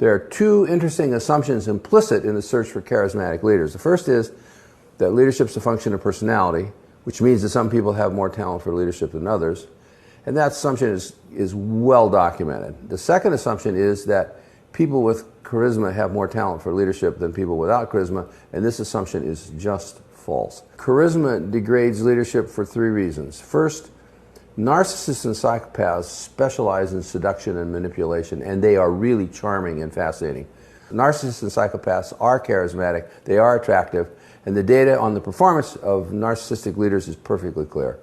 There are two interesting assumptions implicit in the search for charismatic leaders. The first is that leadership is a function of personality, which means that some people have more talent for leadership than others. And that assumption is well documented. The second assumption is that people with charisma have more talent for leadership than people without charisma, and this assumption is just false. Charisma degrades leadership for three reasons. First, narcissists and psychopaths specialize in seduction and manipulation, and they are really charming and fascinating. Narcissists and psychopaths are charismatic, they are attractive, and the data on the performance of narcissistic leaders is perfectly clear.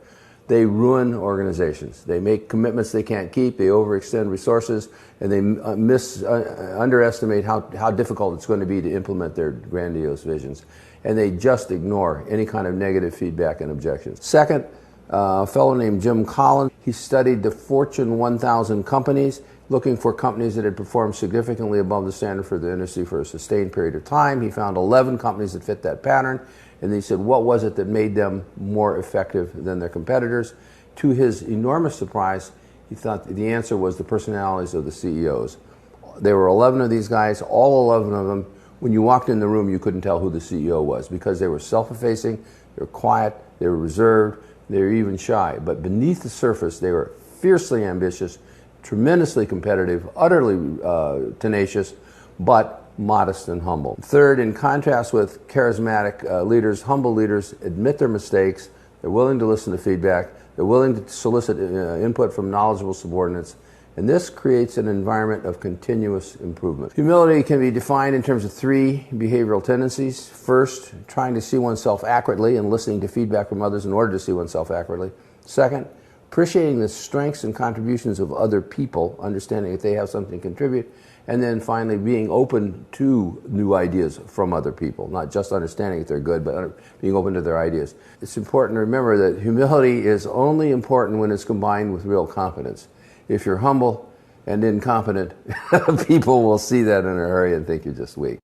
They ruin organizations. They make commitments they can't keep, they overextend resources, and they underestimate how difficult it's going to be to implement their grandiose visions. And they just ignore any kind of negative feedback and objections. Second, a fellow named Jim Collins, he studied the Fortune 1000 companies, looking for companies that had performed significantly above the standard for the industry for a sustained period of time. He found 11 companies that fit that pattern, and he said, what was it that made them more effective than their competitors? To his enormous surprise, he thought the answer was the personalities of the CEOs. There were 11 of these guys, all 11 of them, when you walked in the room, you couldn't tell who the CEO was because they were self-effacing, they were quiet, they were reserved, they were even shy. But beneath the surface, they were fiercely ambitious, tremendously competitive, utterly tenacious, but modest and humble. Third, in contrast with charismatic leaders, humble leaders admit their mistakes, they're willing to listen to feedback, they're willing to solicit input from knowledgeable subordinates, and this creates an environment of continuous improvement. Humility can be defined in terms of three behavioral tendencies. First, trying to see oneself accurately and listening to feedback from others in order to see oneself accurately. Second, appreciating the strengths and contributions of other people, understanding that they have something to contribute. And then finally, being open to new ideas from other people, not just understanding that they're good, but being open to their ideas. It's important to remember that humility is only important when it's combined with real competence. If you're humble and incompetent, people will see that in a hurry and think you're just weak.